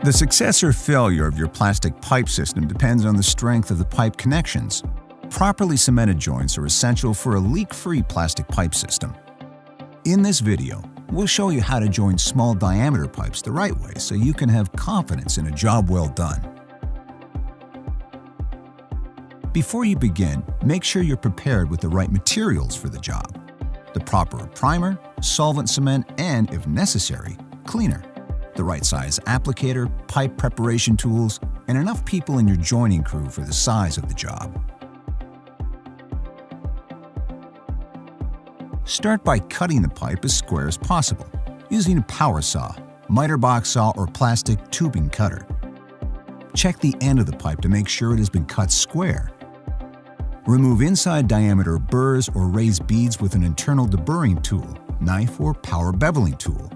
The success or failure of your plastic pipe system depends on the strength of the pipe connections. Properly cemented joints are essential for a leak-free plastic pipe system. In this video, we'll show you how to join small diameter pipes the right way so you can have confidence in a job well done. Before you begin, make sure you're prepared with the right materials for the job: the proper primer, solvent cement, and, if necessary, cleaner, the right size applicator, pipe preparation tools, and enough people in your joining crew for the size of the job. Start by cutting the pipe as square as possible, using a power saw, miter box saw, or plastic tubing cutter. Check the end of the pipe to make sure it has been cut square. Remove inside diameter burrs or raised beads with an internal deburring tool, knife, or power beveling tool.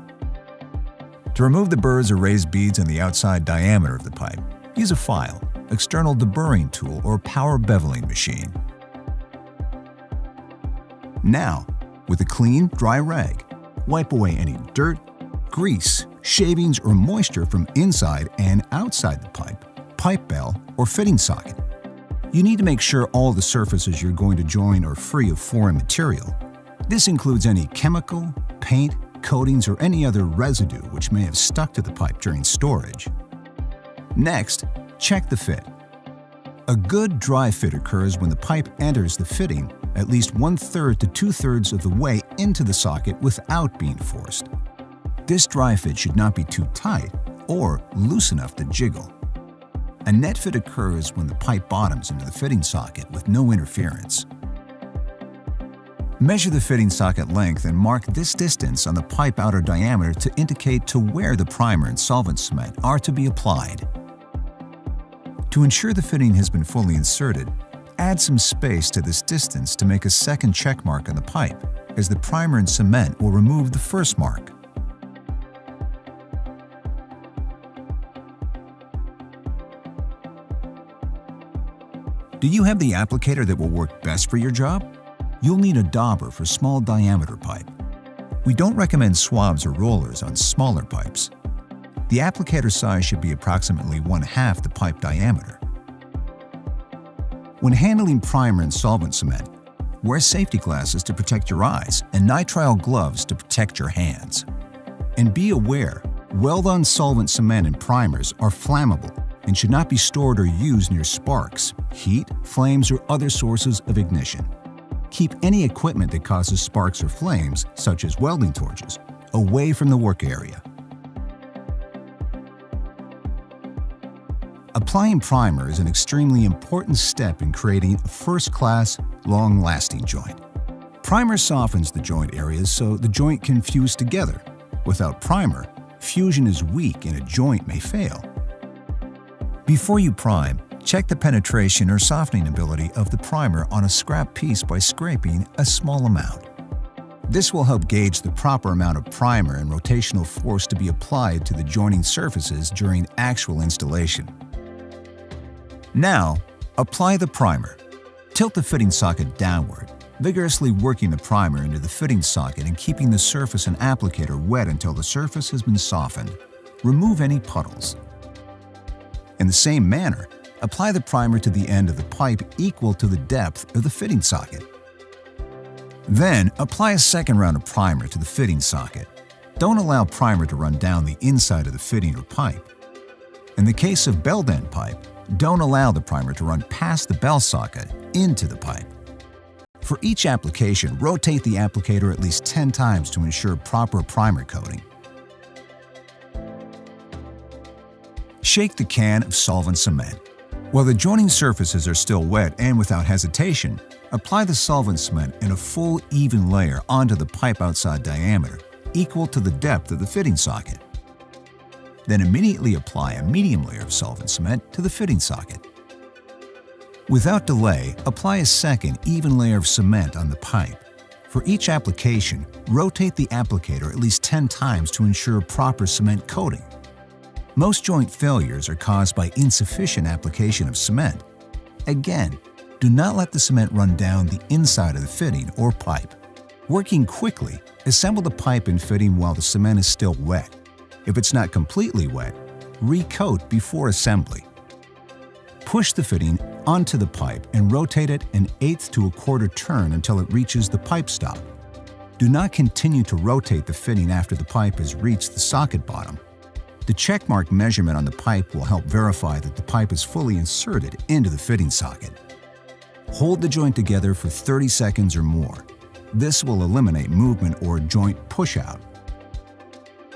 To remove the burrs or raised beads on the outside diameter of the pipe, use a file, external deburring tool, or power beveling machine. Now, with a clean, dry rag, wipe away any dirt, grease, shavings, or moisture from inside and outside the pipe bell, or fitting socket. You need to make sure all the surfaces you're going to join are free of foreign material. This includes any chemical, paint, coatings, or any other residue which may have stuck to the pipe during storage. Next, check the fit. A good dry fit occurs when the pipe enters the fitting at least 1/3 to 2/3 of the way into the socket without being forced. This dry fit should not be too tight or loose enough to jiggle. A net fit occurs when the pipe bottoms into the fitting socket with no interference. Measure the fitting socket length and mark this distance on the pipe outer diameter to indicate to where the primer and solvent cement are to be applied. To ensure the fitting has been fully inserted, add some space to this distance to make a second check mark on the pipe, as the primer and cement will remove the first mark. Do you have the applicator that will work best for your job? You'll need a dauber for small diameter pipe. We don't recommend swabs or rollers on smaller pipes. The applicator size should be approximately 1/2 the pipe diameter. When handling primer and solvent cement, wear safety glasses to protect your eyes and nitrile gloves to protect your hands. And be aware, well-done solvent cement and primers are flammable and should not be stored or used near sparks, heat, flames, or other sources of ignition. Keep any equipment that causes sparks or flames, such as welding torches, away from the work area. Applying primer is an extremely important step in creating a first-class, long-lasting joint. Primer softens the joint areas so the joint can fuse together. Without primer, fusion is weak and a joint may fail. Before you prime, check the penetration or softening ability of the primer on a scrap piece by scraping a small amount. This will help gauge the proper amount of primer and rotational force to be applied to the joining surfaces during actual installation. Now, apply the primer. Tilt the fitting socket downward, vigorously working the primer into the fitting socket and keeping the surface and applicator wet until the surface has been softened. Remove any puddles. In the same manner, apply the primer to the end of the pipe equal to the depth of the fitting socket. Then, apply a second round of primer to the fitting socket. Don't allow primer to run down the inside of the fitting or pipe. In the case of bell end pipe, don't allow the primer to run past the bell socket into the pipe. For each application, rotate the applicator at least 10 times to ensure proper primer coating. Shake the can of solvent cement. While the joining surfaces are still wet and without hesitation, apply the solvent cement in a full, even layer onto the pipe outside diameter, equal to the depth of the fitting socket. Then immediately apply a medium layer of solvent cement to the fitting socket. Without delay, apply a second, even layer of cement on the pipe. For each application, rotate the applicator at least 10 times to ensure proper cement coating. Most joint failures are caused by insufficient application of cement. Again, do not let the cement run down the inside of the fitting or pipe. Working quickly, assemble the pipe and fitting while the cement is still wet. If it's not completely wet, recoat before assembly. Push the fitting onto the pipe and rotate it an eighth to a quarter turn until it reaches the pipe stop. Do not continue to rotate the fitting after the pipe has reached the socket bottom. The checkmark measurement on the pipe will help verify that the pipe is fully inserted into the fitting socket. Hold the joint together for 30 seconds or more. This will eliminate movement or joint push-out.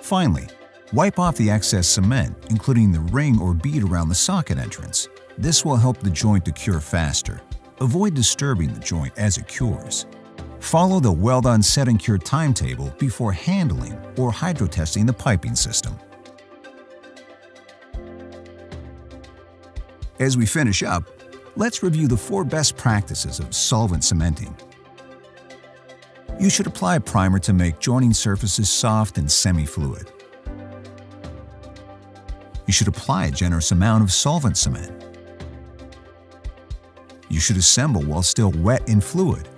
Finally, wipe off the excess cement, including the ring or bead around the socket entrance. This will help the joint to cure faster. Avoid disturbing the joint as it cures. Follow the Weldon Set and Cure timetable before handling or hydro-testing the piping system. As we finish up, let's review the 4 best practices of solvent cementing. You should apply a primer to make joining surfaces soft and semi-fluid. You should apply a generous amount of solvent cement. You should assemble while still wet and fluid.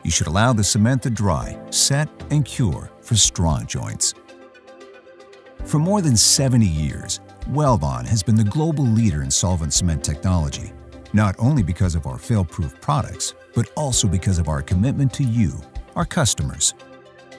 You should allow the cement to dry, set, and cure for strong joints. For more than 70 years, Weldon has been the global leader in solvent cement technology, not only because of our fail-proof products, but also because of our commitment to you, our customers.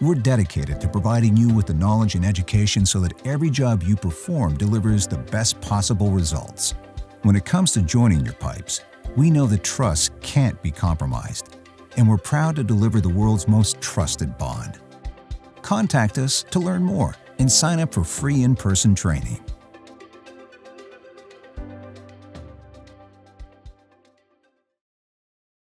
We're dedicated to providing you with the knowledge and education so that every job you perform delivers the best possible results. When it comes to joining your pipes, we know that trust can't be compromised, and we're proud to deliver the world's most trusted bond. Contact us to learn more and sign up for free in-person training.